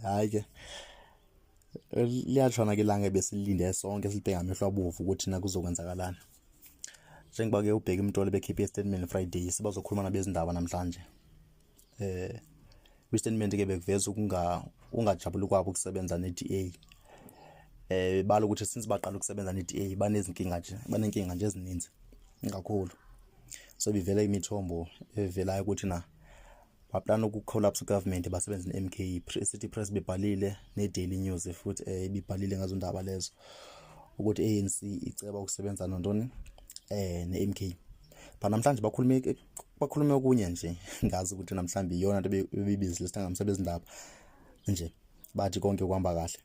hayi ke liyatshona ke ilanga besilinde sonke silibheka amehlo abovu ukuthi na kuzokwenzakalana. Njengoba ke ubheka imntolo bekhiphe statement Friday sibazokhuluma nabezindaba namhlanje. Kwi-statement ke bekuveza ungajabuli kwabo ukusebenza ne-DA. Balo ukuthi since baqala ukusebenza ne-DA banenkinga nje ezininzi kakhulu. So bivela imithombo evelayo ukuthi na baplana ukucollapse government basebenza ne-MK. City Press bebhalile ne-Daily News futhi bibhalile ngazo indaba lezo ukuthi ANC iceba ukusebenza nontoni ne-MK. Ba namhlanje bakhulume okunye nje ngazi ukuthi namhlanje iyona into bebibizile sitangamsebenza indaba nje bathi konke kuhamba kahle.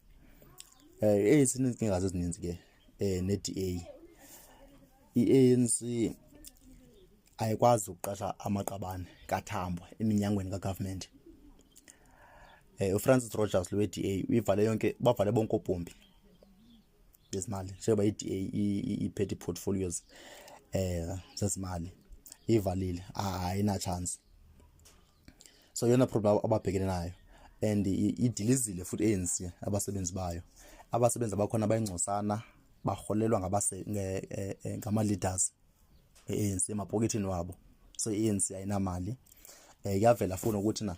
Izinkinga ezininzi ke ne-DA. I-ANC ayikwazi ukuqasha amaqabane kaThambo eminyangweni kagovernment. uFrancis Rogers we-DA bavale bonke obhombi bezimali njengoba i-DA iphethe portfolios zezimali ivalile ayina chance. So yona problem ababhekene nayo and idilizile futhi ANC abasebenzi bayo. Abasebenzi abakhona bayingcosana baholelwa ngama leaders ANC emapoketini wabo. So ANC ayinamali. Yavela futhi ukuthi na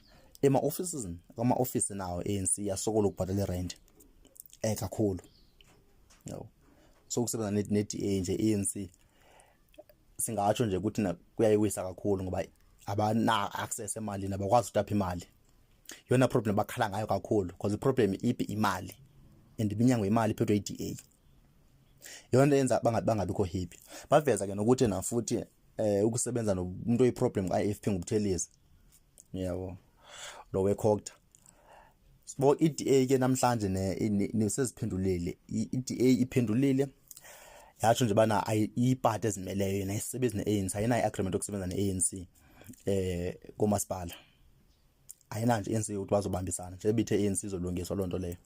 ama-offices nawo ANC yasokola ukubhadala rent kakhulu. So ukusebenza ne-DA nje ANC singatsho nje ukuthi na kuyayiwisa kakhulu ngoba abana access emalini abakwazi ukutapha imali. Yona problem bakhala ngayo kakhulu because i-problem ipi imali and iminyango imali iphethwe i-DA. Yona yenza bangabikho happy. Baveza ke nokuthi na futhi ukusebenza nomuntu oyiproblem ka-IFP ngubuthelezi. Yabo lo wekhokta. Sibo i-DA ke namhlanje neseziphendulile. I-DA iphendulile yatsho nje bana ipart ezimeleyo yena isebenza ne-ANC ayina agreement yokusebenza ne-ANC komasipala. Ayina nje ANC ukuthi bazobambisana nje bethe ANC izolungiswa lonto leyo.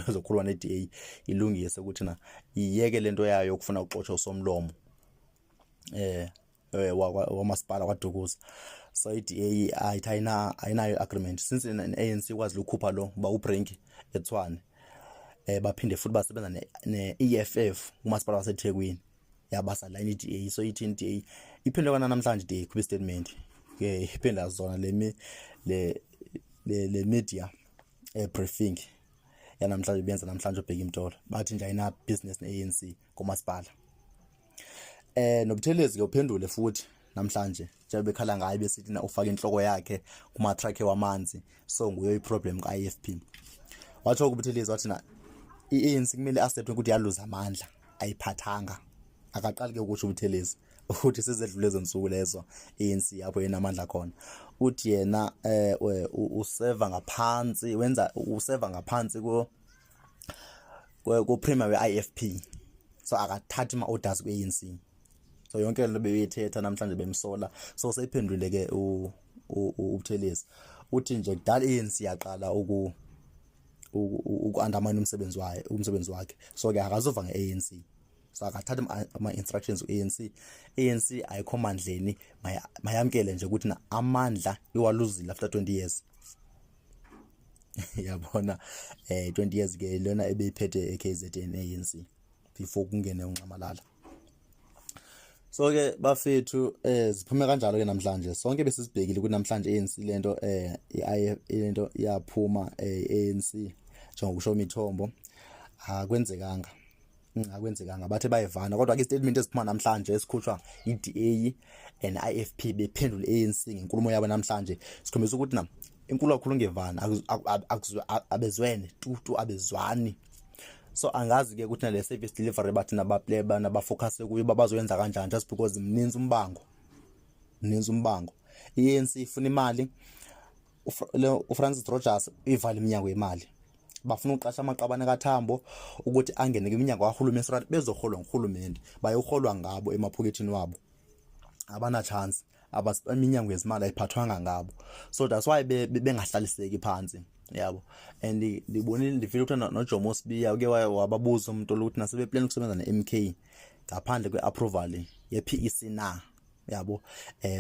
Ezokhulwa ne-DA ilungise ukuthi na iyeke lento yayo yokufuna ukuxotsha usomlomo wamasipala kwaDukuza. So i-DA ayinayo agreement since ne-ANC kwazi ukukhupha lo ba uBrank eTshwane. Baphinde futhi basebenza ne-EFF umasipala waseThekwini yabasa line i-DA. So i-DA iphinde kana namhlanje i-DA ikhuphe statement ke iphinde zona le media briefing namhlanje benza namhlanje ubheka imtolo bathi nje ayina business ne-ANC komasipala. Nobuthelezi ke uphendule futhi namhlanje nje bekhala ngaye besithi na ufaka inhloko yakhe kuma track wamanzi so nguye iproblem ka-IFP. Wathi ukubuthelezi wathi na i-ANC kumele accept ukuthi yaluza amandla ayiphathanga akaqali ke ukuthi ubuthelezi ukuthi sizedlule lezo lezo ANC yapho yena amandla khona. Uthi yena useva ngaphansi ku premier we-IFP so akathathi ama orders kwe-ANC. So yonke lento beyithetha namhlanje bemsola so seyiphendule ke ubuthelezi. Uthi nje kudala i-ANC yaqala uku-undermine umsebenzi wakhe so ke akazova nge-ANC. So akathatha ama-instructions ku-ANC ayikho mandleni mayamkele nje ukuthi na amandla iwaluzile after 20 years. Yabona 20 years ke lona ebeyiphethe KZN ANC before kungene unqamalala. So ke bafethu ziphume kanjalo ke namhlanje sonke besisibhekile ukuthi namhlanje ANC lento lento iyaphuma ANC njengokusho imithombo akwenzekanga bathe bayivana kodwa ke statement esiphuma namhlanje esikhutshwa i-DA and IFP bephendula ANC ngenkulumo yabo namhlanje sikhombisa ukuthi na inkulu kakhulu ngevana abezwene abezwani. So angazi ke ukuthi nale service delivery bathi nabapleba nabafocus kuyo bazoyenza kanjani just because mninzi umbango i-ANC ifuna imali. uFrancis Rogers ivala iminyango yemali bafuna uqasha amaqabane kaThambo ukuthi angene kwiminyango kahulumeni so bezoholwa nguhulumeni bayoholwa ngabo emaphokethini wabo abana chance iminyango yezimali ayiphathwanga ngabo. So that's why bengahlaliseki phansi yabo. And libonile ndifile ukuthi noJomo Sibiya uke wababuza umuntu ukuthi nasebeplan ukusebenza ne-MK ngaphandle kwe-approval ye-PEC na yabo.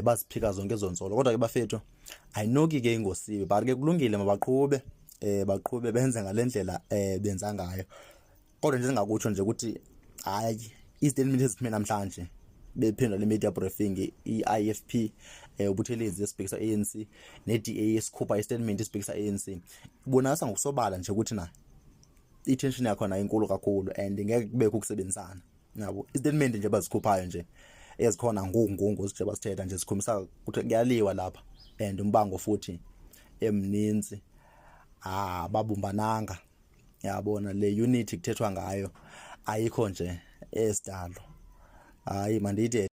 Baziphika zonke ezonsolo kodwa ke bafethu ayinoki ke ingosiwe but ke kulungile mabaqhube baqhube benze ngalendlela benza ngayo. Kodwa nje singakutsho nje ukuthi hayi istatement eziphuma namhlanje bephendula le media briefing i-IFP ubuthelezi esibhekisa ANC ne-DA esikhupha istatement esibhekisa ANC ibonakala ngokusobala nje ukuthi na i-tension yakho na inkulu kakhulu and ngeke kubekho ukusebenzisana yabo. Istatement nje bazikhuphayo nje ezikhona ngungungu nje basithetha nje sikhombisa ukuthi kuyaliwa lapha and umbango futhi emninzi babumbananga yabona. Le unity kuthethwa ngayo ayikho nje esidalo. Hayi mandithi